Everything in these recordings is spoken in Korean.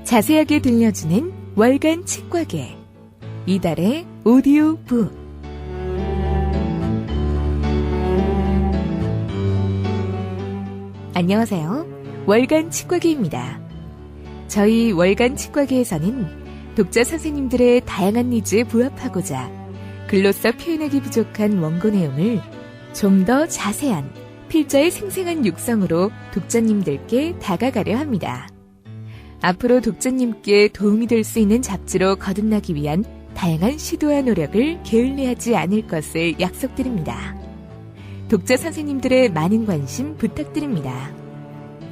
자세하게 들려주는 월간 치과계 이달의 오디오북. 안녕하세요. 월간 치과계입니다. 저희 월간 치과계에서는 독자 선생님들의 다양한 니즈에 부합하고자 글로써 표현하기 부족한 원고 내용을 좀 더 자세한 필자의 생생한 육성으로 독자님들께 다가가려 합니다. 앞으로 독자님께 도움이 될 수 있는 잡지로 거듭나기 위한 다양한 시도와 노력을 게을리하지 않을 것을 약속드립니다. 독자 선생님들의 많은 관심 부탁드립니다.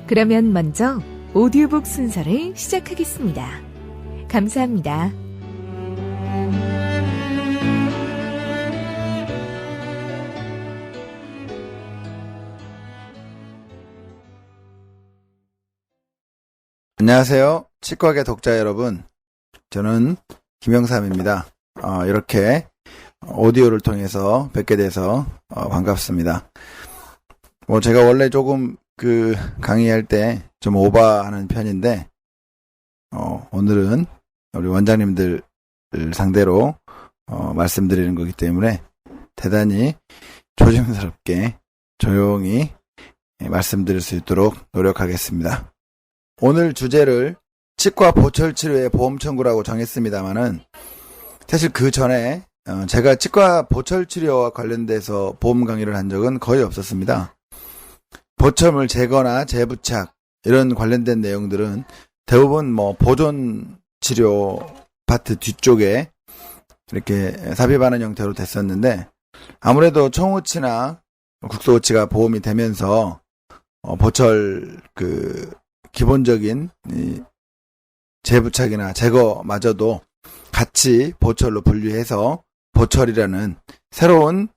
그러면 먼저 오디오북 순서를 시작하겠습니다. 감사합니다. 안녕하세요. 치과계 독자 여러분. 저는 김영삼입니다. 이렇게 오디오를 통해서 뵙게 돼서 반갑습니다. 제가 원래 조금 강의할 때 좀 오버하는 편인데, 오늘은 우리 원장님들 상대로 말씀드리는 거기 때문에 대단히 조심스럽게 조용히 말씀드릴 수 있도록 노력하겠습니다. 오늘 주제를 치과 보철 치료의 보험 청구라고 정했습니다만은, 사실 그 전에 제가 치과 보철 치료와 관련돼서 보험 강의를 한 적은 거의 없었습니다. 보철물 제거나 재부착 이런 관련된 내용들은 대부분 보존 치료 파트 뒤쪽에 이렇게 삽입하는 형태로 됐었는데, 아무래도 청우치나 국소우치가 보험이 되면서 보철 기본적인 재부착이나 제거마저도 같이 보철로 분류해서 보철이라는 새로운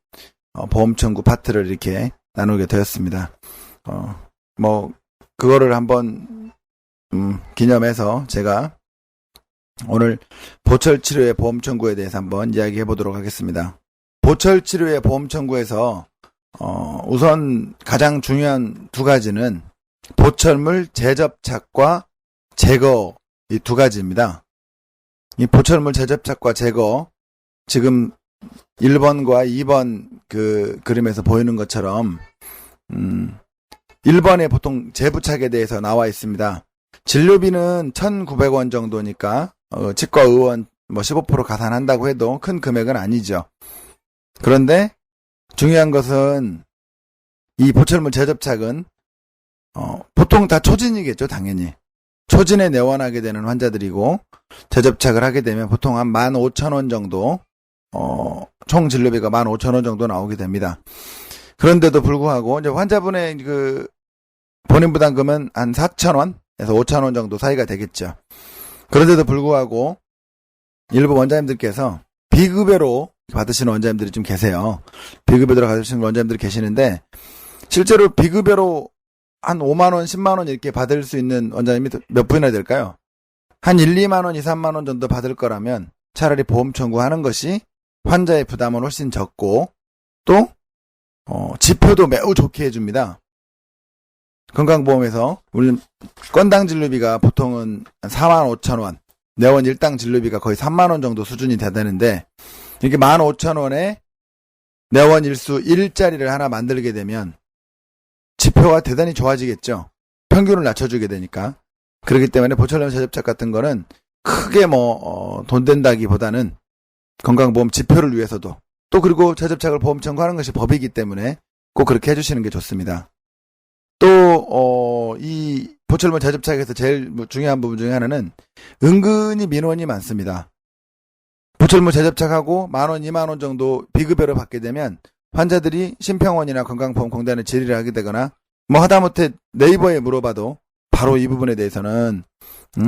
보험 청구 파트를 이렇게 나누게 되었습니다. 그거를 한번 기념해서 제가 오늘 보철 치료의 보험 청구에 대해서 한번 이야기해 보도록 하겠습니다. 보철 치료의 보험 청구에서 우선 가장 중요한 두 가지는 보철물 재접착과 제거, 이 두 가지입니다. 이 보철물 재접착과 제거, 지금 1번과 2번 그림에서 보이는 것처럼 1번에 보통 재부착에 대해서 나와 있습니다. 진료비는 1,900원 정도니까 치과의원 15% 가산한다고 해도 큰 금액은 아니죠. 그런데 중요한 것은 이 보철물 재접착은 보통 다 초진이겠죠, 당연히. 초진에 내원하게 되는 환자들이고, 재접착을 하게 되면 보통 한 15,000원 정도, 총 진료비가 15,000원 정도 나오게 됩니다. 그런데도 불구하고, 이제 환자분의 본인 부담금은 한 4,000원에서 5,000원 정도 사이가 되겠죠. 그런데도 불구하고, 일부 원장님들께서 비급여로 받으시는 원장님들이 좀 계세요. 비급여로 받으시는 원장님들이 계시는데, 실제로 비급여로 한 5만원, 10만원 이렇게 받을 수 있는 원장님이 몇 분이나 될까요? 한 1, 2만원, 2, 3만원 정도 받을 거라면 차라리 보험 청구하는 것이 환자의 부담은 훨씬 적고, 또 지표도 매우 좋게 해줍니다. 건강보험에서 우리 건당 진료비가 보통은 45,000원, 내원 일당 진료비가 거의 3만원 정도 수준이 되는데, 이렇게 15,000원에 내원 일수 1짜리를 하나 만들게 되면 지표가 대단히 좋아지겠죠. 평균을 낮춰주게 되니까. 그렇기 때문에 보철염 재접착 같은 거는 크게 돈 된다기보다는 건강보험 지표를 위해서도, 또 그리고 재접착을 보험 청구하는 것이 법이기 때문에 꼭 그렇게 해주시는 게 좋습니다. 또 이 보철염 재접착에서 제일 중요한 부분 중에 하나는 은근히 민원이 많습니다. 보철물 재접착하고 10,000원, 20,000원 정도 비급여를 받게 되면 환자들이 심평원이나 건강보험공단에 질의를 하게 되거나, 하다못해 네이버에 물어봐도 바로 이 부분에 대해서는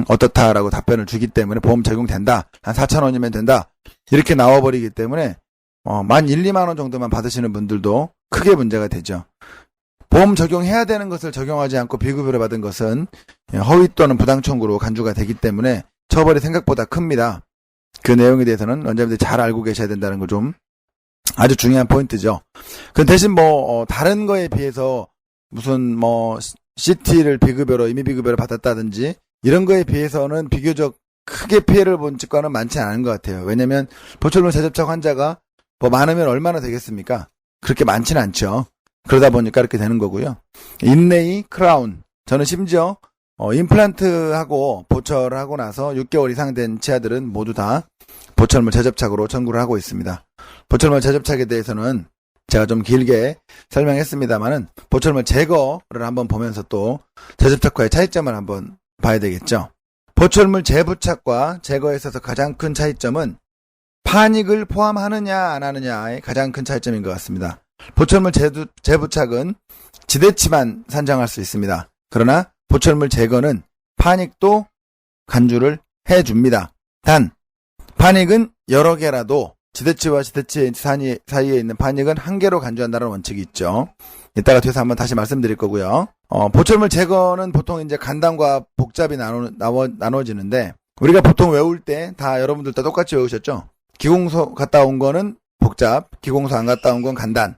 어떻다라고 답변을 주기 때문에 보험 적용된다, 한 4,000원이면 된다, 이렇게 나와버리기 때문에 1, 2만원 정도만 받으시는 분들도 크게 문제가 되죠. 보험 적용해야 되는 것을 적용하지 않고 비급여를 받은 것은 허위 또는 부당 청구로 간주가 되기 때문에 처벌이 생각보다 큽니다. 그 내용에 대해서는 원장님들이 잘 알고 계셔야 된다는 걸 좀 아주 중요한 포인트죠. 그 대신 다른 거에 비해서 무슨 CT를 비급여로 임의 비급여로 받았다든지 이런 거에 비해서는 비교적 크게 피해를 본 치과는 많지 않은 것 같아요. 왜냐면 보철물 재접착 환자가 뭐 많으면 얼마나 되겠습니까? 그렇게 많지는 않죠. 그러다 보니까 이렇게 되는 거고요. 인레이, 크라운. 저는 심지어 임플란트하고 보철을 하고 나서 6개월 이상 된 치아들은 모두 다 보철물 재접착으로 청구를 하고 있습니다. 보철물 재접착에 대해서는 제가 좀 길게 설명했습니다만은 보철물 제거를 한번 보면서 또 재접착과의 차이점을 한번 봐야 되겠죠. 보철물 재부착과 제거에 있어서 가장 큰 차이점은 파닉을 포함하느냐 안 하느냐의 가장 큰 차이점인 것 같습니다. 보철물 재부착은 지대치만 산정할 수 있습니다. 그러나 보철물 제거는 파닉도 간주를 해줍니다. 단 파닉은 여러 개라도 지대치와 지대치 사이에 있는 파닉은 한 개로 간주한다는 원칙이 있죠. 이따가 뒤에서 한번 다시 말씀드릴 거고요. 보철물 제거는 보통 이제 간단과 복잡이 나눠지는데 우리가 보통 외울 때 다 여러분들 다 똑같이 외우셨죠? 기공소 갔다 온 거는 복잡, 기공소 안 갔다 온 건 간단.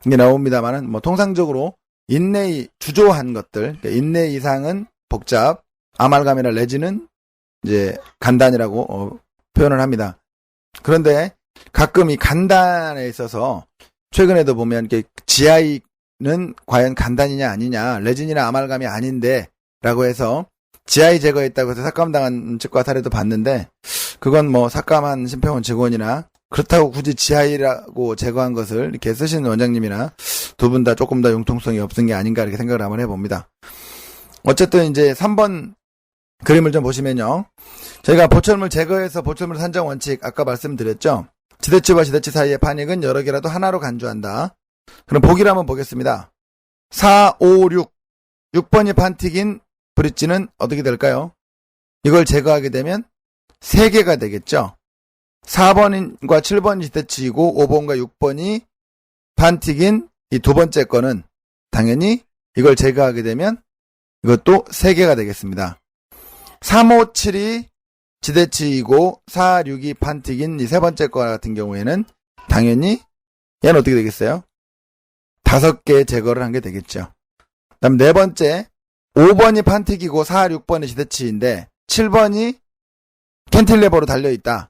이게 나옵니다만은 뭐 통상적으로 인레이 주조한 것들, 그러니까 인레이 이상은 복잡, 아말감이나 레진은 이제 간단이라고 표현을 합니다. 그런데 가끔 이 간단에 있어서 최근에도 보면 이렇게 GI는 과연 간단이냐 아니냐, 레진이나 아말감이 아닌데 라고 해서 GI 제거했다고 해서 삭감당한 치과 사례도 봤는데 그건 뭐 삭감한 심평원 직원이나 그렇다고 굳이 GI라고 제거한 것을 이렇게 쓰시는 원장님이나 두 분 다 조금 더 융통성이 없은 게 아닌가 이렇게 생각을 한번 해봅니다. 어쨌든 이제 3번 그림을 좀 보시면요. 저희가 보철물 제거해서 보철물 산정 원칙 아까 말씀드렸죠. 지대치와 지대치 사이의 파닉은 여러 개라도 하나로 간주한다. 그럼 보기를 한번 보겠습니다. 4, 5, 6. 6번이 판틱인 브릿지는 어떻게 될까요? 이걸 제거하게 되면 3개가 되겠죠. 4번과 7번이 지대치이고 5번과 6번이 판틱인 이 두 번째 거는 당연히 이걸 제거하게 되면 이것도 3개가 되겠습니다. 3, 5, 7이 지대치이고 4, 6이 판틱인 이 세 번째 거 같은 경우에는 당연히 얘는 어떻게 되겠어요? 5개 제거를 한 게 되겠죠. 그 다음 네 번째 5번이 판틱이고 4, 6번이 지대치인데 7번이 캔틸레버로 달려있다.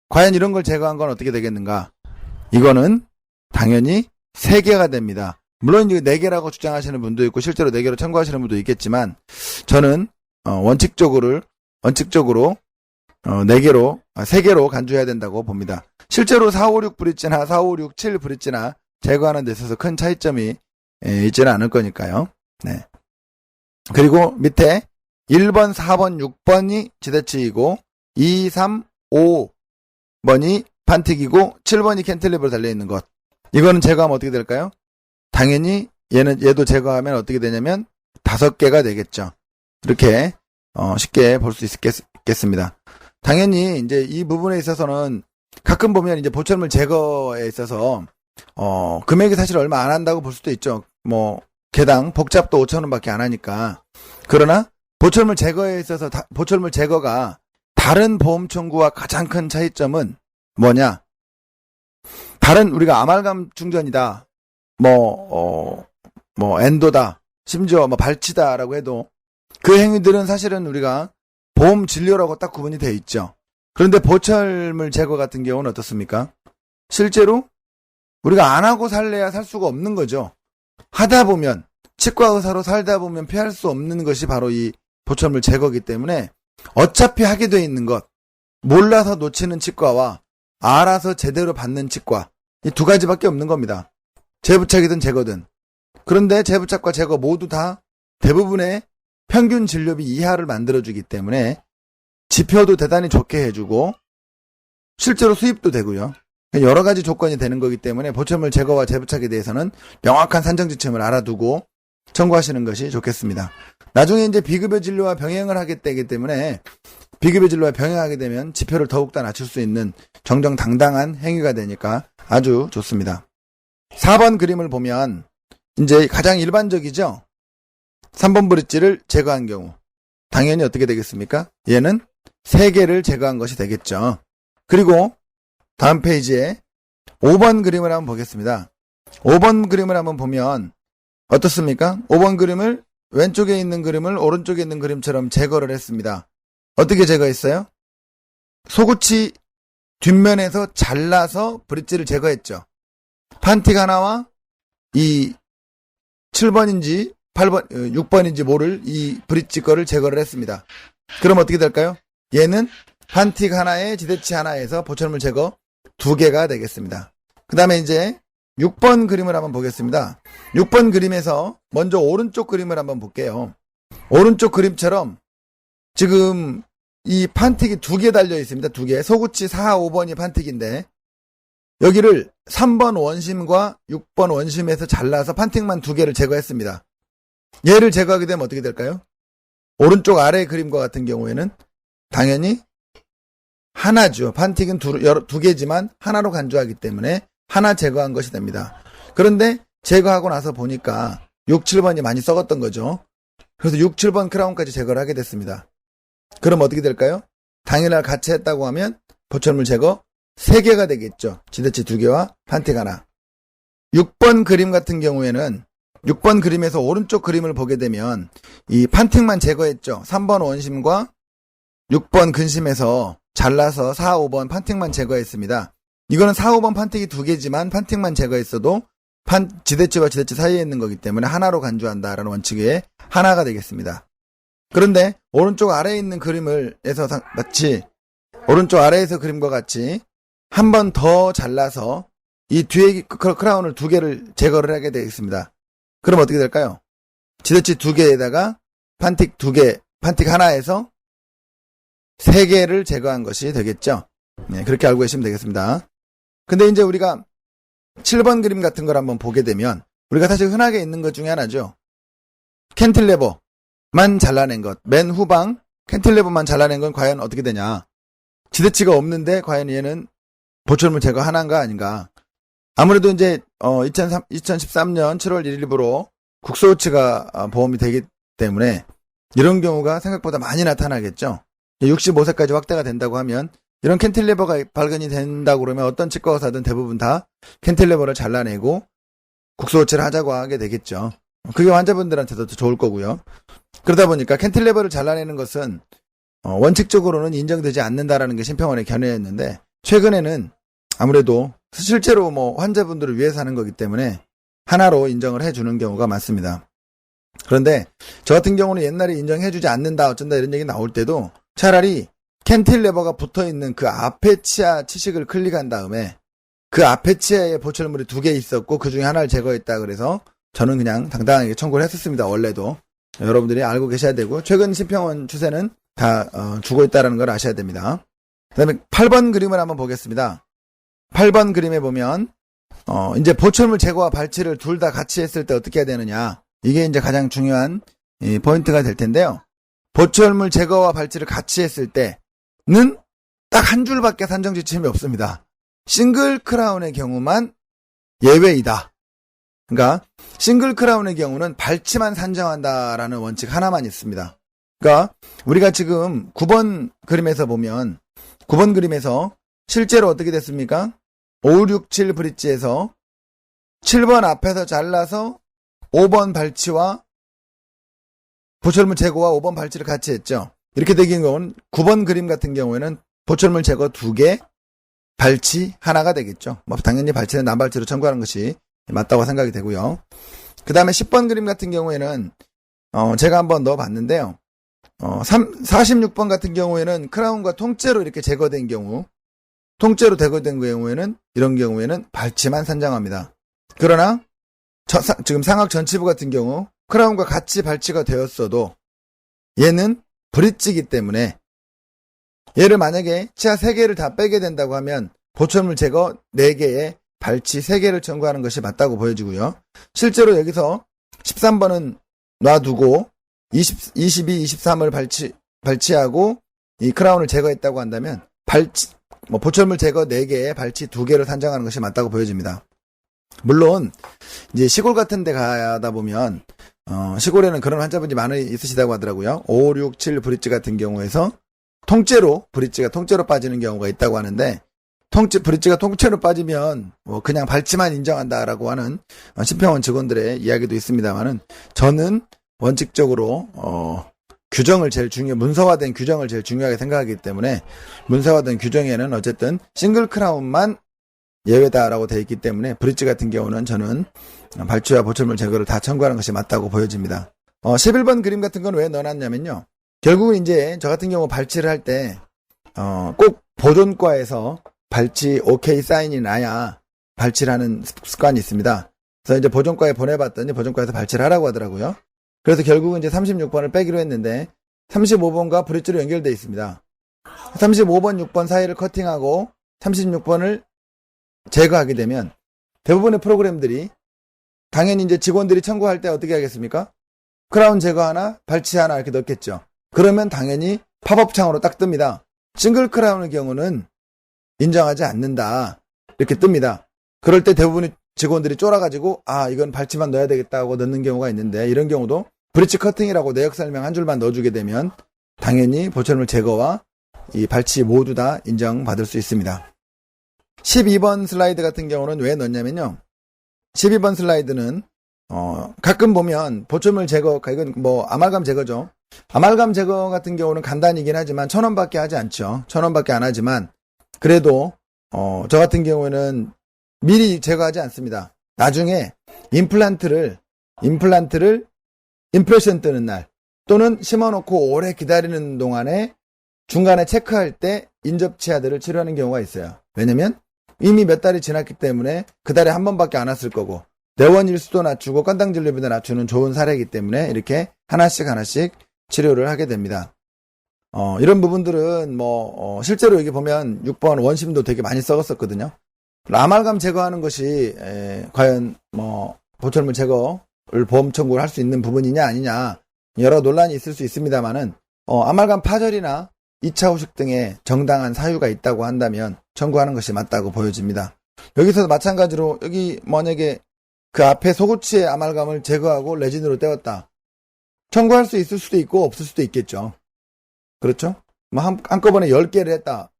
과연 이런 걸 제거한 건 어떻게 되겠는가? 이거는 당연히 3개가 됩니다. 물론 이거 4개라고 주장하시는 분도 있고 실제로 4개로 청구하시는 분도 있겠지만 저는 원칙적으로 4개로 3개로 간주해야 된다고 봅니다. 실제로 4, 5, 6 브릿지나 4, 5, 6, 7 브릿지나 제거하는 데 있어서 큰 차이점이 있지는 않을 거니까요. 네. 그리고 밑에 1번, 4번, 6번이 지대치이고 2, 3, 5번이 판틱이고 7번이 캔틸리버로 달려있는 것. 이거는 제거하면 어떻게 될까요? 당연히 얘도 제거하면 어떻게 되냐면 5개가 되겠죠. 이렇게 쉽게 볼 수 있겠습니다. 당연히 이제 이 부분에 있어서는 가끔 보면 이제 보철물 제거에 있어서 금액이 사실 얼마 안 한다고 볼 수도 있죠. 뭐 개당 복잡도 5,000원밖에 안 하니까. 그러나 보철물 제거에 있어서 보철물 제거가 다른 보험 청구와 가장 큰 차이점은 뭐냐? 다른 우리가 아말감 충전이다, 뭐 엔도다, 심지어 뭐 발치다라고 해도 그 행위들은 사실은 우리가 보험 진료라고 딱 구분이 돼 있죠. 그런데 보철물 제거 같은 경우는 어떻습니까? 실제로 우리가 안 하고 살래야 살 수가 없는 거죠. 하다 보면 치과 의사로 살다 보면 피할 수 없는 것이 바로 이 보철물 제거이기 때문에 어차피 하게 돼 있는 것, 몰라서 놓치는 치과와 알아서 제대로 받는 치과, 이 두 가지밖에 없는 겁니다. 재부착이든 제거든. 그런데 재부착과 제거 모두 다 대부분의 평균 진료비 이하를 만들어주기 때문에 지표도 대단히 좋게 해주고 실제로 수입도 되고요. 여러 가지 조건이 되는 거기 때문에 보철물 제거와 재부착에 대해서는 명확한 산정 지침을 알아두고 청구하시는 것이 좋겠습니다. 나중에 이제 비급여 진료와 병행을 하게 되기 때문에 비급여 진료와 병행하게 되면 지표를 더욱더 낮출 수 있는 정정당당한 행위가 되니까 아주 좋습니다. 4번 그림을 보면 이제 가장 일반적이죠. 3번 브릿지를 제거한 경우 당연히 어떻게 되겠습니까? 얘는 3개를 제거한 것이 되겠죠. 그리고 다음 페이지에 5번 그림을 한번 보겠습니다. 5번 그림을 한번 보면 어떻습니까? 5번 그림을 왼쪽에 있는 그림을 오른쪽에 있는 그림처럼 제거를 했습니다. 어떻게 제거했어요? 소구치 뒷면에서 잘라서 브릿지를 제거했죠. 판틱 하나와 이 7번인지 8번, 6번인지 모를 이 브릿지 거를 제거를 했습니다. 그럼 어떻게 될까요? 얘는 판틱 하나에 지대치 하나에서 보철물 제거 2개가 되겠습니다. 그 다음에 이제 6번 그림을 한번 보겠습니다. 6번 그림에서 먼저 오른쪽 그림을 한번 볼게요. 오른쪽 그림처럼 지금 이 판틱이 2개 달려 있습니다. 2개. 소구치 4, 5번이 판틱인데 여기를 3번 원심과 6번 원심에서 잘라서 판틱만 2개를 제거했습니다. 얘를 제거하게 되면 어떻게 될까요? 오른쪽 아래 그림과 같은 경우에는 당연히 하나죠. 판틱은 2개지만 하나로 간주하기 때문에 하나 제거한 것이 됩니다. 그런데 제거하고 나서 보니까 6, 7번이 많이 썩었던 거죠. 그래서 6, 7번 크라운까지 제거를 하게 됐습니다. 그럼 어떻게 될까요? 당일날 같이 했다고 하면 보철물 제거 3개가 되겠죠. 지대치 2개와 판틱 하나. 6번 그림 같은 경우에는 6번 그림에서 오른쪽 그림을 보게 되면 이 판틱만 제거했죠. 3번 원심과 6번 근심에서 잘라서 4, 5번 판틱만 제거했습니다. 이거는 4, 5번 판틱이 2개지만 판틱만 제거했어도 지대치와 지대치 사이에 있는 거기 때문에 하나로 간주한다라는 원칙에 하나가 되겠습니다. 그런데 오른쪽 아래에 있는 그림을 해서 마치 오른쪽 아래에서 그림과 같이 한 번 더 잘라서 이 뒤에 크라운을 2개를 제거를 하게 되겠습니다. 그럼 어떻게 될까요? 지대치 2개에다가 판틱 2개, 판틱 하나에서 3개를 제거한 것이 되겠죠. 네, 그렇게 알고 계시면 되겠습니다. 근데 이제 우리가 7번 그림 같은 걸 한번 보게 되면 우리가 사실 흔하게 있는 것 중에 하나죠. 캔틸레버만 잘라낸 것. 맨 후방 캔틸레버만 잘라낸 건 과연 어떻게 되냐. 지대치가 없는데 과연 얘는 보철물 제거 하나인가 아닌가. 아무래도 이제 2013년 7월 1일부로 국소호치가 보험이 되기 때문에 이런 경우가 생각보다 많이 나타나겠죠. 65세까지 확대가 된다고 하면 이런 캔틸레버가 발견이 된다고 그러면 어떤 치과 의사든 대부분 다 캔틸레버를 잘라내고 국소호치를 하자고 하게 되겠죠. 그게 환자분들한테도 좋을 거고요. 그러다 보니까 캔틸레버를 잘라내는 것은 원칙적으로는 인정되지 않는다라는 게 심평원의 견해였는데 최근에는 아무래도 실제로 환자분들을 위해서 하는 거기 때문에 하나로 인정을 해주는 경우가 많습니다. 그런데 저 같은 경우는 옛날에 인정해주지 않는다 어쩐다 이런 얘기 나올 때도 차라리 캔틸레버가 붙어있는 그 앞에 치아 치식을 클릭한 다음에 그 앞에 치아에 보철물이 2개 있었고 그 중에 하나를 제거했다 그래서 저는 그냥 당당하게 청구를 했었습니다. 원래도. 여러분들이 알고 계셔야 되고 최근 심평원 추세는 다 주고 있다는 걸 아셔야 됩니다. 그 다음에 8번 그림을 한번 보겠습니다. 8번 그림에 보면 이제 보철물 제거와 발치를 둘 다 같이 했을 때 어떻게 해야 되느냐. 이게 이제 가장 중요한 포인트가 될 텐데요. 보철물 제거와 발치를 같이 했을 때는 딱 한 줄밖에 산정 지침이 없습니다. 싱글 크라운의 경우만 예외이다. 그러니까 싱글 크라운의 경우는 발치만 산정한다라는 원칙 하나만 있습니다. 그러니까 우리가 지금 9번 그림에서 보면 9번 그림에서 실제로 어떻게 됐습니까? 5, 6, 7 브릿지에서 7번 앞에서 잘라서 5번 발치와 보철물 제거와 5번 발치를 같이 했죠. 이렇게 되긴 경우는 9번 그림 같은 경우에는 보철물 제거 2개, 발치 하나가 되겠죠. 당연히 발치는 남발치로 청구하는 것이 맞다고 생각이 되고요. 그 다음에 10번 그림 같은 경우에는 제가 한번 넣어봤는데요. 46번 같은 경우에는 크라운과 통째로 이렇게 제거된 경우, 통째로 제거된 경우에는 이런 경우에는 발치만 산정합니다. 그러나 지금 상악 전치부 같은 경우 크라운과 같이 발치가 되었어도 얘는 브릿지이기 때문에 얘를 만약에 치아 3개를 다 빼게 된다고 하면 보철물 제거 4개에 발치 3개를 청구하는 것이 맞다고 보여지고요. 실제로 여기서 13번은 놔두고 22, 23을 발치하고 이 크라운을 제거했다고 한다면 보철물 제거 4개에 발치 2개를 산정하는 것이 맞다고 보여집니다. 물론 이제 시골 같은 데 가다 보면 시골에는 그런 환자분이 많이 있으시다고 하더라고요. 5, 6, 7 브릿지 같은 경우에서 브릿지가 통째로 빠지는 경우가 있다고 하는데 브릿지가 통째로 빠지면 그냥 발치만 인정한다라고 하는 심평원 직원들의 이야기도 있습니다만은 저는 원칙적으로 규정을 문서화된 규정을 제일 중요하게 생각하기 때문에 문서화된 규정에는 어쨌든 싱글 크라운만 예외다라고 되어 있기 때문에 브릿지 같은 경우는 저는 발치와 보철물 제거를 다 청구하는 것이 맞다고 보여집니다. 11번 그림 같은 건 왜 넣어놨냐면요. 결국은 이제 저 같은 경우 발치를 할 때 꼭 보존과에서 발치 오케이 사인이 나야 발치를 하는 습관이 있습니다. 그래서 이제 보존과에 보내봤더니 보존과에서 발치를 하라고 하더라고요. 그래서 결국은 이제 36번을 빼기로 했는데 35번과 브릿지로 연결되어 있습니다. 35번, 6번 사이를 커팅하고 36번을 제거하게 되면 대부분의 프로그램들이 당연히 이제 직원들이 청구할 때 어떻게 하겠습니까? 크라운 제거 하나, 발치 하나 이렇게 넣겠죠. 그러면 당연히 팝업 창으로 딱 뜹니다. 싱글 크라운의 경우는 인정하지 않는다. 이렇게 뜹니다. 그럴 때 대부분의 직원들이 쫄아가지고 이건 발치만 넣어야 되겠다고 넣는 경우가 있는데 이런 경우도 브릿지 커팅이라고 내역 설명 한 줄만 넣어주게 되면 당연히 보철물 제거와 이 발치 모두 다 인정받을 수 있습니다. 12번 슬라이드 같은 경우는 왜 넣냐면요. 12번 슬라이드는 가끔 보면 보철물 제거, 이건 뭐 아말감 제거죠. 아말감 제거 같은 경우는 간단이긴 하지만 1,000원밖에 하지 않죠. 1,000원밖에 안 하지만 그래도 저 같은 경우에는 미리 제거하지 않습니다. 나중에 임플란트를 임프레션 뜨는 날 또는 심어놓고 오래 기다리는 동안에 중간에 체크할 때 인접 치아들을 치료하는 경우가 있어요. 왜냐면 이미 몇 달이 지났기 때문에 그 달에 한 번밖에 안 왔을 거고 내원 일수도 낮추고 건당 진료비도 낮추는 좋은 사례이기 때문에 이렇게 하나씩 치료를 하게 됩니다. 이런 부분들은 실제로 여기 보면 6번 원심도 되게 많이 썩었었거든요. 아말감 제거하는 것이 과연 보철물 제거를 보험 청구를 할 수 있는 부분이냐 아니냐 여러 논란이 있을 수 있습니다만은 아말감 파절이나 2차 후식 등의 정당한 사유가 있다고 한다면 청구하는 것이 맞다고 보여집니다. 여기서 마찬가지로 여기 만약에 그 앞에 소고치의 아말감을 제거하고 레진으로 떼었다. 청구할 수 있을 수도 있고 없을 수도 있겠죠. 그렇죠? 한꺼번에 10개를 했다.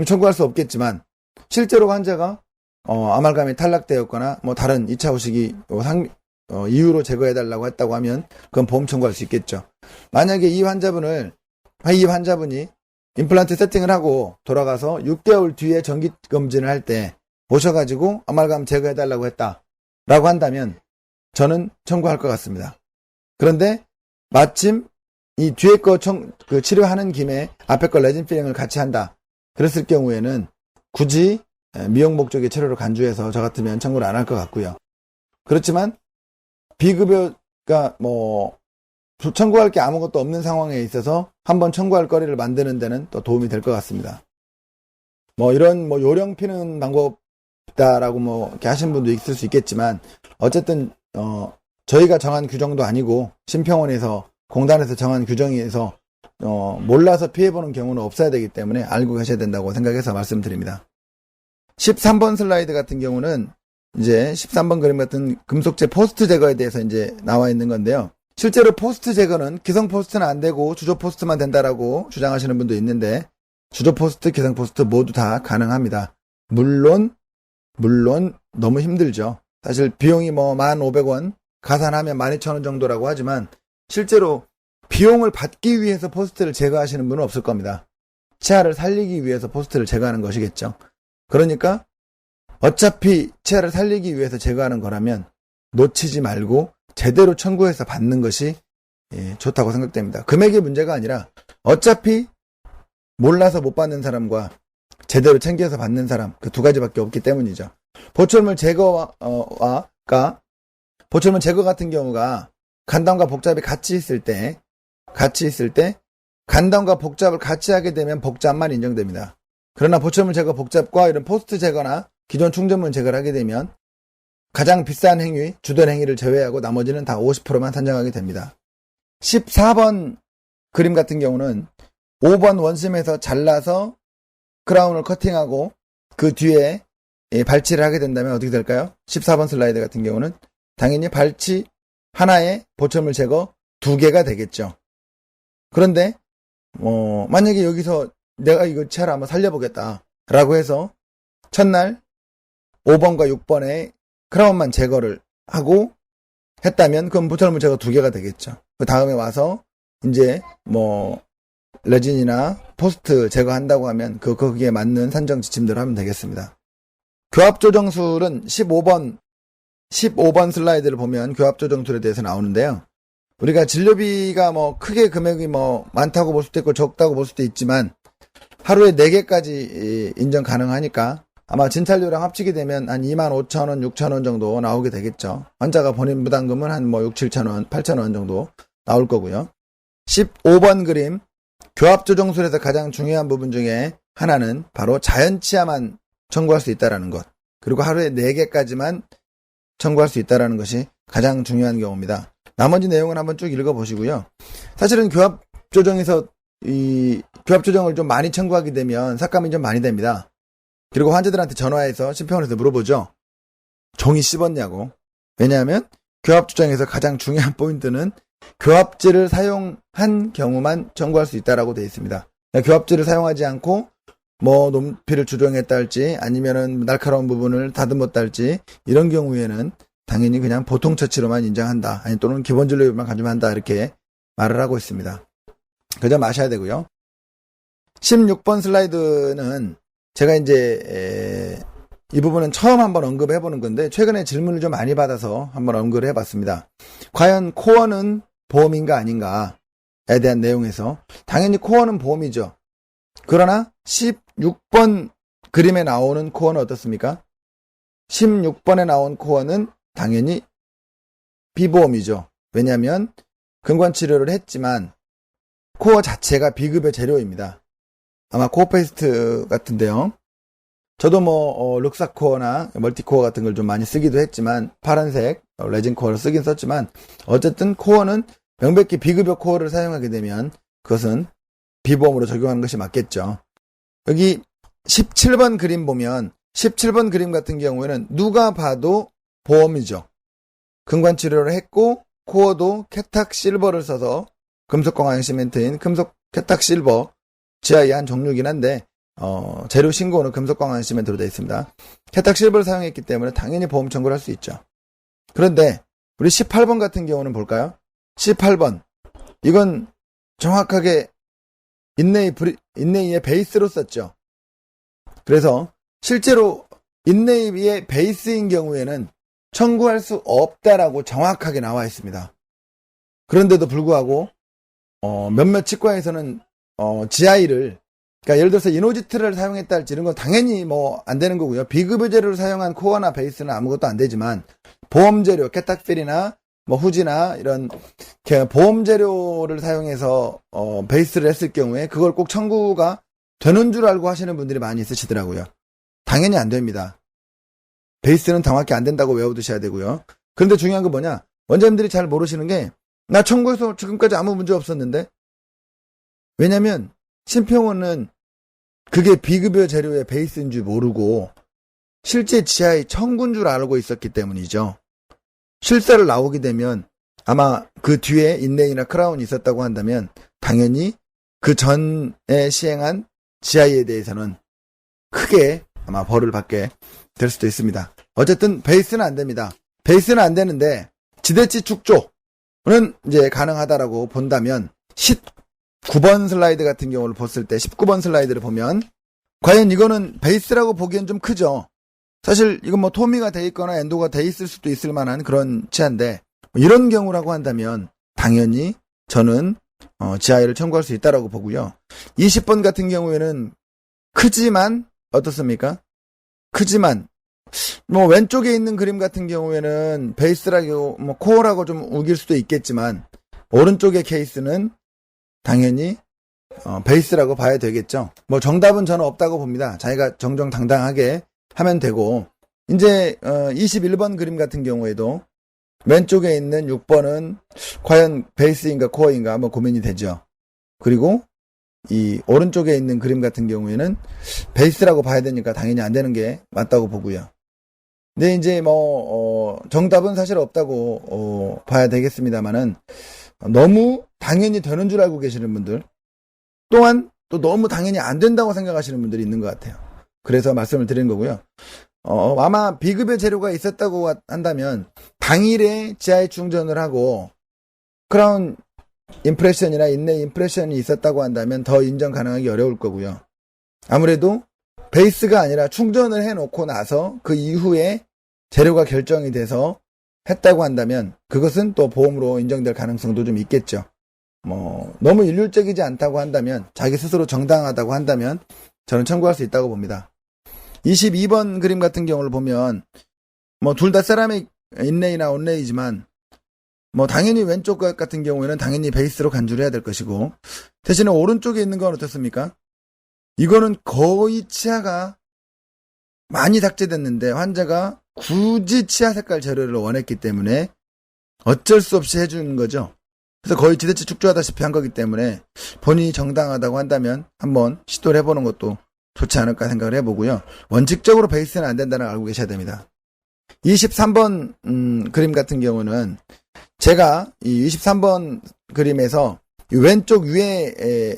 청구할 수 없겠지만 실제로 환자가 아말감이 탈락되었거나 다른 2차 후식이 이유로 제거해달라고 했다고 하면 그건 보험 청구할 수 있겠죠. 만약에 이 환자분이 임플란트 세팅을 하고 돌아가서 6개월 뒤에 정기검진을 할 때 오셔가지고 아말감 제거해달라고 했다라고 한다면 저는 청구할 것 같습니다. 그런데 마침 이 뒤에 거 치료하는 김에 앞에 거 레진 필링을 같이 한다. 그랬을 경우에는 굳이 미용 목적의 치료를 간주해서 저 같으면 청구를 안 할 것 같고요. 그렇지만 비급여가 청구할 게 아무것도 없는 상황에 있어서 한번 청구할 거리를 만드는 데는 또 도움이 될 것 같습니다. 이런 요령 피는 방법이다라고 이렇게 하시는 분도 있을 수 있겠지만 어쨌든 저희가 정한 규정도 아니고 심평원에서 공단에서 정한 규정에서 몰라서 피해보는 경우는 없어야 되기 때문에 알고 계셔야 된다고 생각해서 말씀드립니다. 13번 슬라이드 같은 경우는 이제 13번 그림 같은 금속재 포스트 제거에 대해서 이제 나와 있는 건데요. 실제로 포스트 제거는 기성 포스트는 안 되고 주조 포스트만 된다라고 주장하시는 분도 있는데 주조 포스트, 기성 포스트 모두 다 가능합니다. 물론 너무 힘들죠. 사실 비용이 1,500원, 가산하면 12,000원 정도라고 하지만 실제로 비용을 받기 위해서 포스트를 제거하시는 분은 없을 겁니다. 치아를 살리기 위해서 포스트를 제거하는 것이겠죠. 그러니까 어차피 치아를 살리기 위해서 제거하는 거라면 놓치지 말고 제대로 청구해서 받는 것이 좋다고 생각됩니다. 금액의 문제가 아니라 어차피 몰라서 못 받는 사람과 제대로 챙겨서 받는 사람 그 두 가지밖에 없기 때문이죠. 보철물 제거 같은 경우가 간담과 복잡이 같이 있을 때 간담과 복잡을 같이 하게 되면 복잡만 인정됩니다. 그러나 보철물 제거 복잡과 이런 포스트 제거나 기존 충전물 제거를 하게 되면 가장 비싼 행위, 주된 행위를 제외하고 나머지는 다 50%만 산정하게 됩니다. 14번 그림 같은 경우는 5번 원심에서 잘라서 크라운을 커팅하고 그 뒤에 발치를 하게 된다면 어떻게 될까요? 14번 슬라이드 같은 경우는 당연히 발치 하나에 보철물 제거 2개가 되겠죠. 그런데 만약에 여기서 내가 이거 치아를 한번 살려보겠다 라고 해서 첫날 5번과 6번에 크라운만 제거를 하고 했다면 그럼 보철물 제거 2개가 되겠죠. 그 다음에 와서 이제 레진이나 포스트 제거한다고 하면 거기에 맞는 산정 지침대로 하면 되겠습니다. 교합 조정술은 15번 슬라이드를 보면 교합 조정술에 대해서 나오는데요. 우리가 진료비가 크게 금액이 많다고 볼 수도 있고 적다고 볼 수도 있지만 하루에 4개까지 인정 가능하니까 아마 진찰료랑 합치게 되면 한 25,000원, 6,000원 정도 나오게 되겠죠. 환자가 본인 부담금은 한 6, 7,000원, 8,000원 정도 나올 거고요. 15번 그림, 교합 조정술에서 가장 중요한 부분 중에 하나는 바로 자연치아만 청구할 수 있다는 것. 그리고 하루에 4개까지만 청구할 수 있다는 것이 가장 중요한 경우입니다. 나머지 내용은 한번 쭉 읽어보시고요. 사실은 교합 조정에서 이 교합 조정을 좀 많이 청구하게 되면 삭감이 좀 많이 됩니다. 그리고 환자들한테 전화해서 심평원에서 물어보죠. 종이 씹었냐고. 왜냐하면 교합 조정에서 가장 중요한 포인트는 교합제를 사용한 경우만 청구할 수 있다라고 되어 있습니다. 교합제를 사용하지 않고 높이를 조정했다 할지 아니면은 날카로운 부분을 다듬었다 할지 이런 경우에는 당연히 그냥 보통 처치로만 인정한다. 아니 또는 기본 진료비만 가져간다 이렇게 말을 하고 있습니다. 그 점 아셔야 되고요. 16번 슬라이드는 제가 이제 이 부분은 처음 한번 언급해 보는 건데 최근에 질문을 좀 많이 받아서 한번 언급을 해봤습니다. 과연 코어는 보험인가 아닌가에 대한 내용에서 당연히 코어는 보험이죠. 그러나 16번 그림에 나오는 코어는 어떻습니까? 16번에 나온 코어는 당연히 비보험이죠. 왜냐하면 근관치료를 했지만 코어 자체가 비급여 재료입니다. 아마 코어페이스트 같은데요. 저도 룩사코어나 멀티코어 같은 걸 좀 많이 쓰기도 했지만 파란색 레진 코어를 쓰긴 썼지만 어쨌든 코어는 명백히 비급여 코어를 사용하게 되면 그것은 비보험으로 적용하는 것이 맞겠죠. 여기 17번 그림 보면 17번 그림 같은 경우에는 누가 봐도 보험이죠. 근관치료를 했고 코어도 캐탁 실버를 써서 금속광화형 시멘트인 금속 캐탁 실버 지하의 한 종류이긴 한데 재료 신고는 금속광화형 시멘트로 되어 있습니다. 캐탁 실버를 사용했기 때문에 당연히 보험 청구를 할 수 있죠. 그런데 우리 18번 같은 경우는 볼까요? 18번 이건 정확하게 인네이의 베이스로 썼죠. 그래서 실제로 인네이의 베이스인 경우에는 청구할 수 없다라고 정확하게 나와 있습니다. 그런데도 불구하고 몇몇 치과에서는 GI를 그러니까 예를 들어서 이노지트를 사용했다 할지 이런 건 당연히 안 되는 거고요. 비급여 재료를 사용한 코어나 베이스는 아무것도 안 되지만 보험 재료, 캐탁필이나 후지나 이런 보험 재료를 사용해서 베이스를 했을 경우에 그걸 꼭 청구가 되는 줄 알고 하시는 분들이 많이 있으시더라고요. 당연히 안 됩니다. 베이스는 정확히 안 된다고 외워두셔야 되고요. 그런데 중요한 건 뭐냐? 원장님들이 잘 모르시는 게 나 청구해서 지금까지 아무 문제 없었는데 왜냐면 심평원은 그게 비급여 재료의 베이스인 줄 모르고 실제 지하의 청구인 줄 알고 있었기 때문이죠. 실사를 나오게 되면 아마 그 뒤에 인레이나 크라운이 있었다고 한다면 당연히 그 전에 시행한 GI에 대해서는 크게 아마 벌을 받게 될 수도 있습니다. 어쨌든 베이스는 안 됩니다. 베이스는 안 되는데 지대치 축조는 이제 가능하다라고 본다면 19번 슬라이드 같은 경우를 봤을 때 19번 슬라이드를 보면 과연 이거는 베이스라고 보기엔 좀 크죠. 사실 이건 토미가 돼 있거나 엔도가 돼 있을 수도 있을 만한 그런 치아인데 이런 경우라고 한다면 당연히 저는 GI를 청구할 수 있다라고 보고요. 20번 같은 경우에는 크지만 어떻습니까? 크지만 왼쪽에 있는 그림 같은 경우에는 베이스라고 코어라고 좀 우길 수도 있겠지만 오른쪽의 케이스는 당연히 베이스라고 봐야 되겠죠. 정답은 저는 없다고 봅니다. 자기가 정정당당하게 하면 되고 이제 21번 그림 같은 경우에도 왼쪽에 있는 6번은 과연 베이스인가 코어인가 고민이 되죠. 그리고 이 오른쪽에 있는 그림 같은 경우에는 베이스라고 봐야 되니까 당연히 안 되는 게 맞다고 보고요. 근데 이제 정답은 사실 없다고 봐야 되겠습니다만은 너무 당연히 되는 줄 알고 계시는 분들 또한 또 너무 당연히 안 된다고 생각하시는 분들이 있는 것 같아요. 그래서 말씀을 드린 거고요. 아마 비급여 재료가 있었다고 한다면 당일에 GI 충전을 하고 크라운 임프레션이나 인내 임프레션이 있었다고 한다면 더 인정 가능하기 어려울 거고요. 아무래도 베이스가 아니라 충전을 해놓고 나서 그 이후에 재료가 결정이 돼서 했다고 한다면 그것은 또 보험으로 인정될 가능성도 좀 있겠죠. 너무 일률적이지 않다고 한다면, 자기 스스로 정당하다고 한다면 저는 청구할 수 있다고 봅니다. 22번 그림 같은 경우를 보면 둘 다 세라믹 인레이나 온레이지만 당연히 왼쪽 것 같은 경우에는 당연히 베이스로 간주를 해야 될 것이고, 대신에 오른쪽에 있는 건 어떻습니까? 이거는 거의 치아가 많이 삭제됐는데 환자가 굳이 치아 색깔 재료를 원했기 때문에 어쩔 수 없이 해주는 거죠. 그래서 거의 지대치 축조하다시피 한 거기 때문에 본인이 정당하다고 한다면 한번 시도를 해보는 것도 좋지 않을까 생각을 해보고요. 원칙적으로 베이스는 안 된다는 걸 알고 계셔야 됩니다. 23번 그림 같은 경우는 제가 이 23번 그림에서 이 왼쪽 위에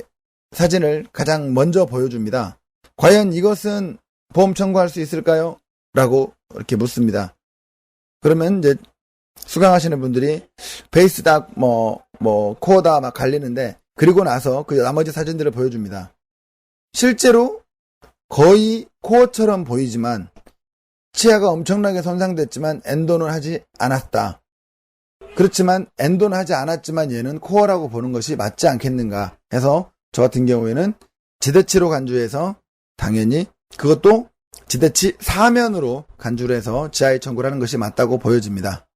사진을 가장 먼저 보여줍니다. 과연 이것은 보험 청구할 수 있을까요? 라고 이렇게 묻습니다. 그러면 이제 수강하시는 분들이 베이스 딱 코어다 막 갈리는데, 그리고 나서 그 나머지 사진들을 보여줍니다. 실제로 거의 코어처럼 보이지만 치아가 엄청나게 손상됐지만 엔도는 하지 않았다. 그렇지만 엔도는 하지 않았지만 얘는 코어라고 보는 것이 맞지 않겠는가 해서 저 같은 경우에는 지대치로 간주해서 당연히 그것도 지대치 사면으로 간주를 해서 지하에 청구를 하는 것이 맞다고 보여집니다.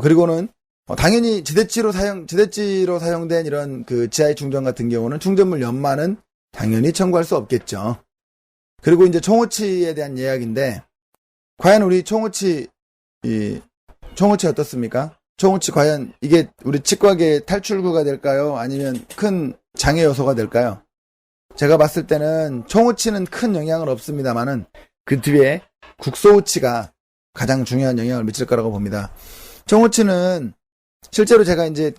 그리고는 당연히 지대치로 사용된 이런 그 지하의 충전 같은 경우는 충전물 연마는 당연히 청구할 수 없겠죠. 그리고 이제 총호치에 대한 이야기인데, 과연 우리 총호치 어떻습니까? 총호치 과연 이게 우리 치과계의 탈출구가 될까요? 아니면 큰 장애 요소가 될까요? 제가 봤을 때는 총호치는 큰 영향은 없습니다만은 그 뒤에 국소호치가 가장 중요한 영향을 미칠 거라고 봅니다. 총호치는 실제로 제가 이제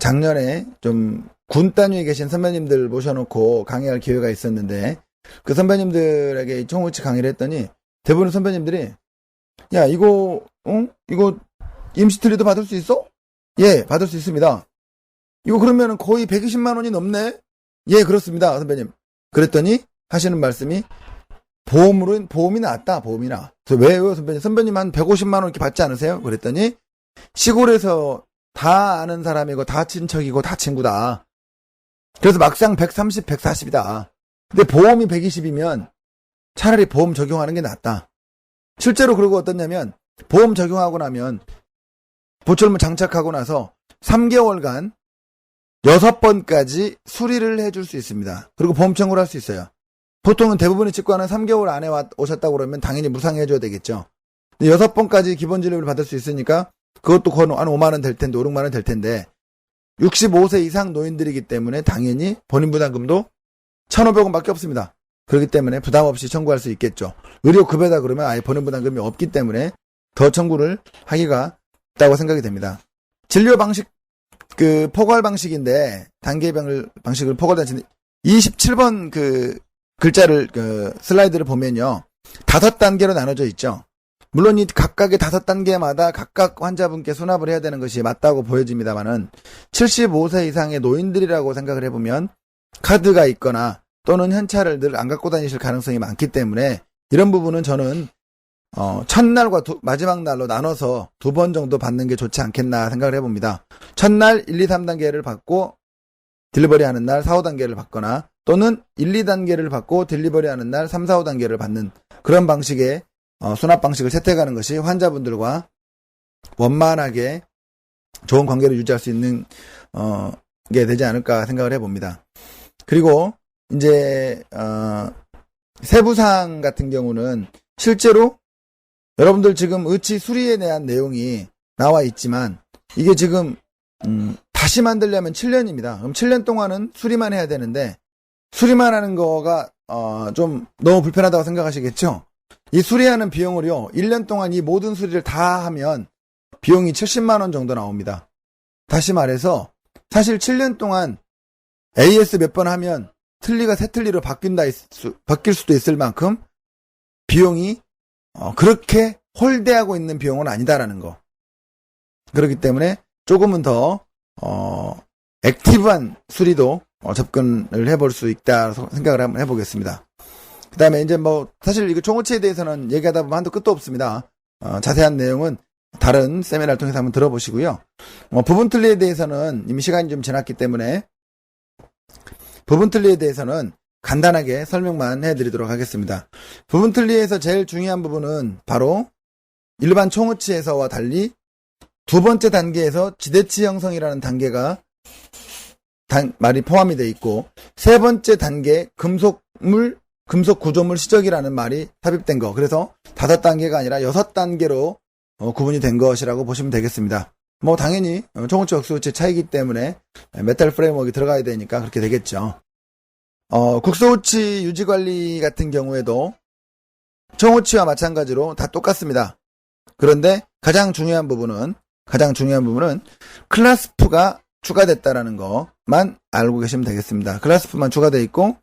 작년에 좀 군 단위에 계신 선배님들 모셔놓고 강의할 기회가 있었는데, 그 선배님들에게 이 총호치 강의를 했더니 대부분 선배님들이 야 이거 임시틀리도 받을 수 있어? 예, 받을 수 있습니다. 이거 그러면은 거의 120만 원이 넘네? 예, 그렇습니다, 선배님. 그랬더니 하시는 말씀이 보험이 낫다, 보험이 나. 그래서 왜요, 선배님? 선배님 한 150만 원 이렇게 받지 않으세요? 그랬더니 시골에서 다 아는 사람이고 다 친척이고 다 친구다. 그래서 막상 130, 140이다. 근데 보험이 120이면 차라리 보험 적용하는 게 낫다. 실제로 그러고 어떻냐면 보험 적용하고 나면 보철물 장착하고 나서 3개월간 6번까지 수리를 해줄 수 있습니다. 그리고 보험 청구를 할 수 있어요. 보통은 대부분의 치과는 3개월 안에 오셨다고 그러면 당연히 무상해줘야 되겠죠. 6번까지 기본 진료를 받을 수 있으니까 그것도 거의 한 5만원 될 텐데, 5, 6만원 될 텐데 65세 이상 노인들이기 때문에 당연히 본인 부담금도 1,500원 밖에 없습니다. 그렇기 때문에 부담 없이 청구할 수 있겠죠. 의료급여다 그러면 아예 본인 부담금이 없기 때문에 더 청구를 하기가 있다고 생각이 됩니다. 진료 방식, 포괄 방식인데, 단계별 방식을 포괄된 27번 글자를, 슬라이드를 보면요. 5단계로 나눠져 있죠. 물론 이 각각의 5단계마다 각각 환자분께 수납을 해야 되는 것이 맞다고 보여집니다만은 75세 이상의 노인들이라고 생각을 해보면 카드가 있거나 또는 현찰을 늘 안 갖고 다니실 가능성이 많기 때문에 이런 부분은 저는 첫날과 마지막 날로 나눠서 2번 정도 받는 게 좋지 않겠나 생각을 해봅니다. 첫날 1, 2, 3단계를 받고 딜리버리 하는 날 4, 5단계를 받거나 또는 1, 2단계를 받고 딜리버리 하는 날 3, 4, 5단계를 받는 그런 방식의 수납 방식을 채택하는 것이 환자분들과 원만하게 좋은 관계를 유지할 수 있는 게 되지 않을까 생각을 해봅니다. 그리고 이제 세부사항 같은 경우는 실제로 여러분들 지금 의치 수리에 대한 내용이 나와 있지만 이게 지금 다시 만들려면 7년입니다. 그럼 7년 동안은 수리만 해야 되는데 수리만 하는 거가 좀 너무 불편하다고 생각하시겠죠? 이 수리하는 비용을요, 1년 동안 이 모든 수리를 다 하면 비용이 70만 원 정도 나옵니다. 다시 말해서 사실 7년 동안 AS 몇 번 하면 틀니가 새 틀니로 바뀔 수도 있을 만큼 비용이 그렇게 홀대하고 있는 비용은 아니다라는 거. 그렇기 때문에 조금은 더 액티브한 수리도 접근을 해볼 수 있다 생각을 한번 해보겠습니다. 그 다음에 이제 뭐 사실 이거 총호치에 대해서는 얘기하다 보면 한도 끝도 없습니다. 자세한 내용은 다른 세미나를 통해서 한번 들어보시고요. 부분 틀리에 대해서는 이미 시간이 좀 지났기 때문에 부분 틀리에 대해서는 간단하게 설명만 해드리도록 하겠습니다. 부분 틀리에서 제일 중요한 부분은 바로 일반 총호치에서와 달리 두 번째 단계에서 지대치 형성이라는 단계가 말이 포함이 되어 있고, 세 번째 단계 금속 구조물 시적이라는 말이 삽입된 거. 그래서 5단계가 아니라 6단계로 구분이 된 것이라고 보시면 되겠습니다. 뭐 당연히 총호치 억수호치의 차이기 때문에 메탈 프레임워크가 들어가야 되니까 그렇게 되겠죠. 국소호치 유지관리 같은 경우에도 총호치와 마찬가지로 다 똑같습니다. 그런데 가장 중요한 부분은 클라스프가 추가됐다라는 것만 알고 계시면 되겠습니다. 클라스프만 추가되어 있고,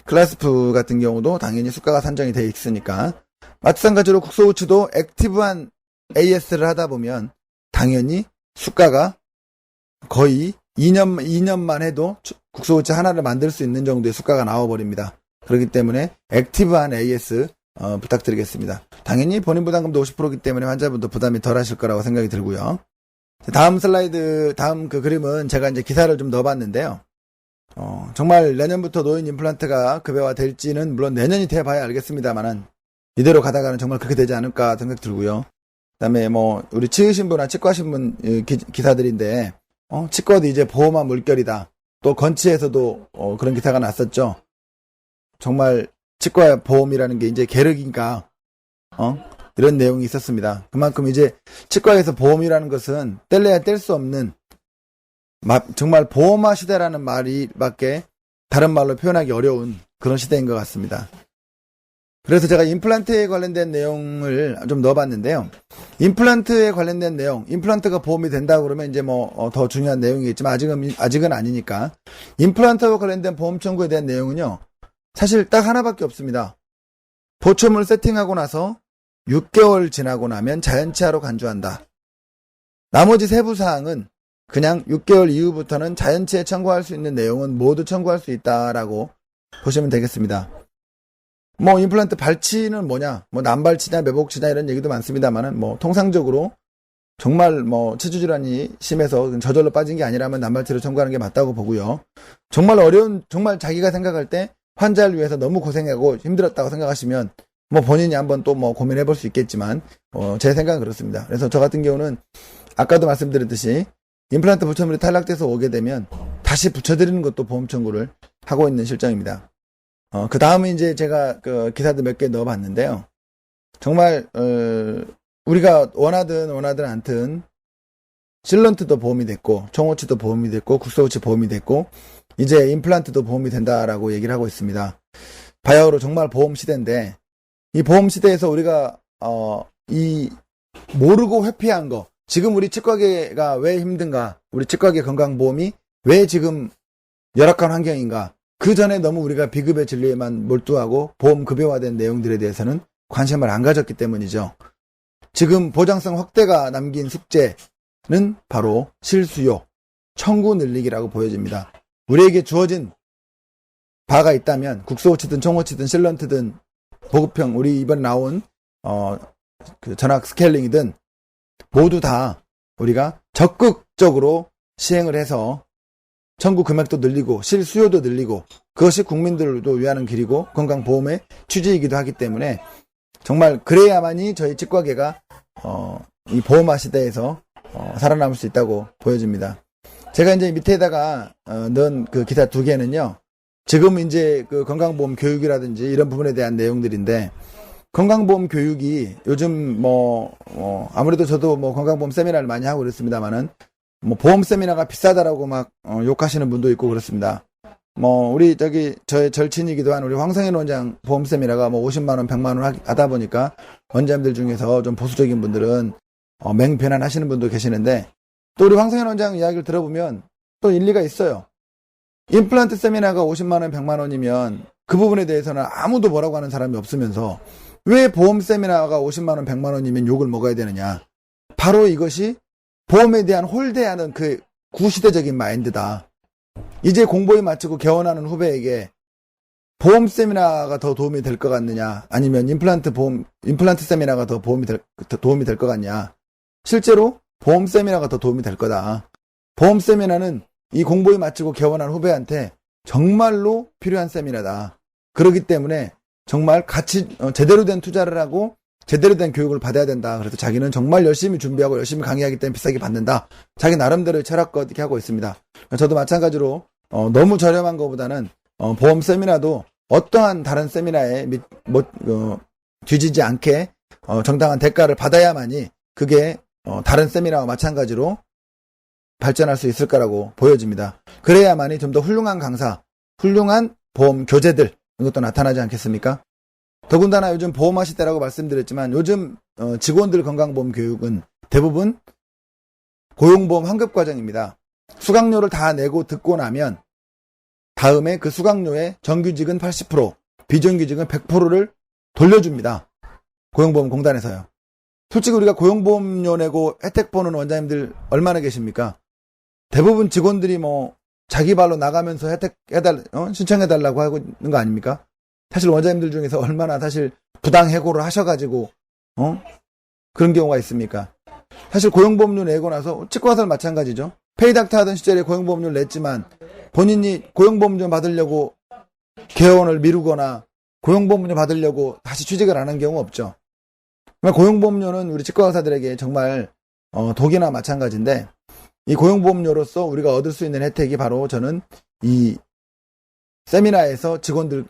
클라스프 같은 경우도 당연히 수가가 산정이 되어 있으니까, 마찬가지로 국소호치도 액티브한 AS를 하다 보면 당연히 수가가 거의 2년만 해도 국소호치 하나를 만들 수 있는 정도의 수가가 나와버립니다. 그렇기 때문에 액티브한 AS 부탁드리겠습니다. 당연히 본인 부담금도 50%이기 때문에 환자분도 부담이 덜 하실 거라고 생각이 들고요. 다음 슬라이드, 다음 그 그림은 제가 이제 기사를 좀 넣어봤는데요. 정말 내년부터 노인 임플란트가 급여화 될지는 물론 내년이 돼봐야 알겠습니다만은 이대로 가다가는 정말 그렇게 되지 않을까 생각 들고요. 그 다음에 뭐 우리 치의신부나 치과신문 기사들인데 치과도 이제 보험화 물결이다. 또 건치에서도 그런 기사가 났었죠. 정말 치과 보험이라는 게 이제 계륵인가 이런 내용이 있었습니다. 그만큼 이제 치과에서 보험이라는 것은 뗄래야 뗄 수 없는 정말 보험화 시대라는 말이밖에 다른 말로 표현하기 어려운 그런 시대인 것 같습니다. 그래서 제가 임플란트에 관련된 내용을 좀 넣어봤는데요. 임플란트에 관련된 내용, 임플란트가 보험이 된다고 그러면 이제 뭐 더 중요한 내용이겠지만 아직은 아니니까, 임플란트와 관련된 보험 청구에 대한 내용은요, 사실 딱 하나밖에 없습니다. 보초물 세팅하고 나서 6개월 지나고 나면 자연치하로 간주한다. 나머지 세부 사항은 그냥 6개월 이후부터는 자연치에 청구할 수 있는 내용은 모두 청구할 수 있다라고 보시면 되겠습니다. 뭐 임플란트 발치는 뭐냐, 뭐 난발치냐 매복치냐 이런 얘기도 많습니다만은, 뭐 통상적으로 정말 뭐 치주질환이 심해서 저절로 빠진 게 아니라면 난발치를 청구하는 게 맞다고 보고요. 정말 어려운, 정말 자기가 생각할 때 환자를 위해서 너무 고생하고 힘들었다고 생각하시면 뭐 본인이 한번 또 뭐 고민해 볼 수 있겠지만 제 생각은 그렇습니다. 그래서 저 같은 경우는 아까도 말씀드렸듯이 임플란트 보초물이 탈락돼서 오게 되면 다시 붙여드리는 것도 보험 청구를 하고 있는 실정입니다. 그 다음에 이제 제가 그 기사도 몇 개 넣어봤는데요. 정말 우리가 원하든 않든 실런트도 보험이 됐고, 총호치도 보험이 됐고, 국소호치 보험이 됐고, 이제 임플란트도 보험이 된다라고 얘기를 하고 있습니다. 바야흐로 정말 보험 시대인데, 이 보험 시대에서 우리가 이 모르고 회피한 거, 지금 우리 치과계가 왜 힘든가, 우리 치과계 건강보험이 왜 지금 열악한 환경인가, 그 전에 너무 우리가 비급여 진료에만 몰두하고 보험 급여화된 내용들에 대해서는 관심을 안 가졌기 때문이죠. 지금 보장성 확대가 남긴 숙제는 바로 실수요, 청구 늘리기라고 보여집니다. 우리에게 주어진 바가 있다면 국소호치든 총호치든 실런트든 보급형, 우리 이번에 나온 그 전학 스케일링이든 모두 다 우리가 적극적으로 시행을 해서 청구 금액도 늘리고 실수요도 늘리고, 그것이 국민들도 위하는 길이고 건강보험의 취지이기도 하기 때문에 정말 그래야만이 저희 치과계가 이 보험화 시대에서 살아남을 수 있다고 보여집니다. 제가 이제 밑에다가 넣은 그 기사 2개는요, 지금 이제 그 건강보험 교육이라든지 이런 부분에 대한 내용들인데, 건강보험 교육이 요즘 아무래도 저도 뭐 건강보험 세미나를 많이 하고 그랬습니다만은, 뭐 보험 세미나가 비싸다라고 막 욕하시는 분도 있고 그렇습니다. 우리 저의 절친이기도 한 우리 황성현 원장 보험 세미나가 50만 원, 100만 원 하다 보니까 원장님들 중에서 좀 보수적인 분들은 맹변환하시는 분도 계시는데, 또 우리 황성현 원장 이야기를 들어보면 또 일리가 있어요. 임플란트 세미나가 50만 원, 100만 원이면 그 부분에 대해서는 아무도 뭐라고 하는 사람이 없으면서 왜 보험 세미나가 50만 원, 100만 원이면 욕을 먹어야 되느냐. 바로 이것이 보험에 대한 홀대하는 그 구시대적인 마인드다. 이제 공부에 마치고 개원하는 후배에게 보험 세미나가 더 도움이 될 것 같느냐, 아니면 임플란트 세미나가 더 도움이 될 것 같냐. 실제로 보험 세미나가 더 도움이 될 거다. 보험 세미나는 이 공부에 마치고 개원한 후배한테 정말로 필요한 세미나다. 그렇기 때문에 정말 같이 제대로 된 투자를 하고 제대로 된 교육을 받아야 된다. 그래서 자기는 정말 열심히 준비하고 열심히 강의하기 때문에 비싸게 받는다. 자기 나름대로 철학과 이렇게 하고 있습니다. 저도 마찬가지로 너무 저렴한 것보다는 보험 세미나도 어떠한 다른 세미나에 뒤지지 않게 정당한 대가를 받아야만이 그게 다른 세미나와 마찬가지로 발전할 수 있을 거라고 보여집니다. 그래야만이 좀 더 훌륭한 강사, 훌륭한 보험 교재들 이것도 나타나지 않겠습니까? 더군다나 요즘 보험화 시대라고 말씀드렸지만 요즘 직원들 건강보험 교육은 대부분 고용보험 환급 과정입니다. 수강료를 다 내고 듣고 나면 다음에 그 수강료의 정규직은 80%, 비정규직은 100%를 돌려줍니다. 고용보험공단에서요. 솔직히 우리가 고용보험료 내고 혜택 보는 원장님들 얼마나 계십니까? 대부분 직원들이 자기 발로 나가면서 신청해달라고 하고 있는 거 아닙니까? 사실 원장님들 중에서 얼마나 사실 부당해고를 하셔가지고, 그런 경우가 있습니까? 사실 고용보험료 내고 나서 치과의사도 마찬가지죠. 페이닥터 하던 시절에 고용보험료를 냈지만 본인이 고용보험료 받으려고 개원을 미루거나 고용보험료 받으려고 다시 취직을 안 한 경우 없죠. 고용보험료는 우리 치과의사들에게 정말 독이나 마찬가지인데 이 고용보험료로서 우리가 얻을 수 있는 혜택이 바로 저는 이 세미나에서 직원들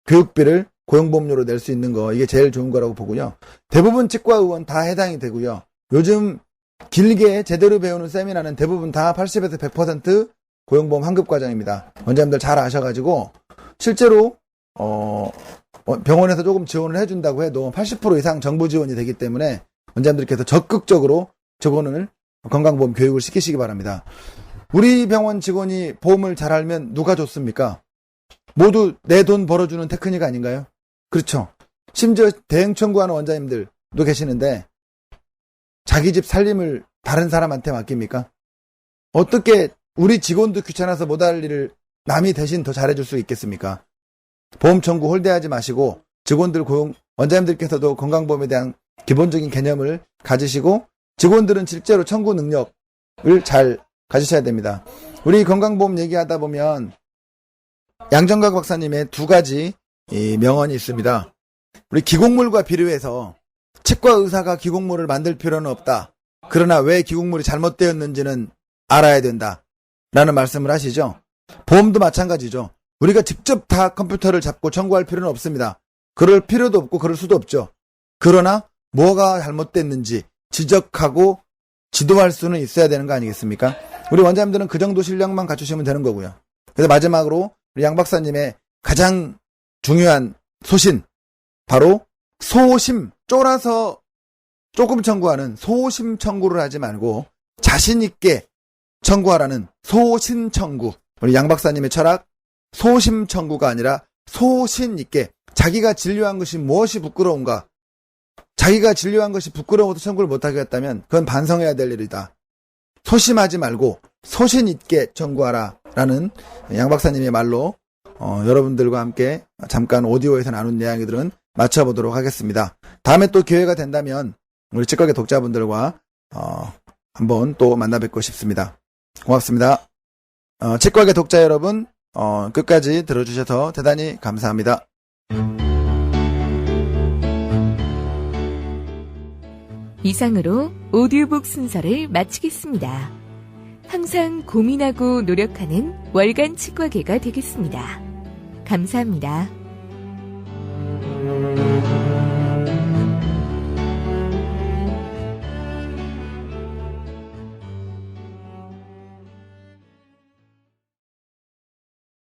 교육비를 고용보험료로 낼 수 있는 거 이게 제일 좋은 거라고 보고요. 대부분 치과의원 다 해당이 되고요. 요즘 길게 제대로 배우는 세미나는 대부분 다 80에서 100% 고용보험 환급 과정입니다. 원장님들 잘 아셔가지고 실제로 병원에서 조금 지원을 해준다고 해도 80% 이상 정부 지원이 되기 때문에 원장님들께서 적극적으로 직원을 건강보험 교육을 시키시기 바랍니다. 우리 병원 직원이 보험을 잘 알면 누가 좋습니까? 모두 내 돈 벌어주는 테크닉 아닌가요? 그렇죠. 심지어 대행 청구하는 원장님들도 계시는데 자기 집 살림을 다른 사람한테 맡깁니까? 어떻게 우리 직원도 귀찮아서 못할 일을 남이 대신 더 잘해줄 수 있겠습니까? 보험 청구 홀대하지 마시고 직원들 원장님들께서도 건강보험에 대한 기본적인 개념을 가지시고 직원들은 실제로 청구 능력을 잘 가지셔야 됩니다. 우리 건강보험 얘기하다 보면 양정각 박사님의 두 가지 명언이 있습니다. 우리 기곡물과 비교해서 치과 의사가 기곡물을 만들 필요는 없다. 그러나 왜 기곡물이 잘못되었는지는 알아야 된다. 라는 말씀을 하시죠. 보험도 마찬가지죠. 우리가 직접 다 컴퓨터를 잡고 청구할 필요는 없습니다. 그럴 필요도 없고 그럴 수도 없죠. 그러나 뭐가 잘못됐는지 지적하고 지도할 수는 있어야 되는 거 아니겠습니까? 우리 원장님들은 그 정도 실력만 갖추시면 되는 거고요. 그래서 마지막으로 우리 양 박사님의 가장 중요한 소신, 바로 소심, 쫄아서 조금 청구하는 소심 청구를 하지 말고 자신 있게 청구하라는 소신 청구. 우리 양 박사님의 철학, 소심 청구가 아니라 소신 있게 자기가 진료한 것이 무엇이 부끄러운가, 자기가 진료한 것이 부끄러워서 청구를 못하겠다면 그건 반성해야 될 일이다. 소심하지 말고 소신 있게 청구하라 라는 양 박사님의 말로 여러분들과 함께 잠깐 오디오에서 나눈 이야기들은 마쳐보도록 하겠습니다. 다음에 또 기회가 된다면 우리 치과계 독자분들과 한번 또 만나 뵙고 싶습니다. 고맙습니다. 치과계 독자 여러분, 끝까지 들어주셔서 대단히 감사합니다. 이상으로 오디오북 순서를 마치겠습니다. 항상 고민하고 노력하는 월간 치과계가 되겠습니다. 감사합니다.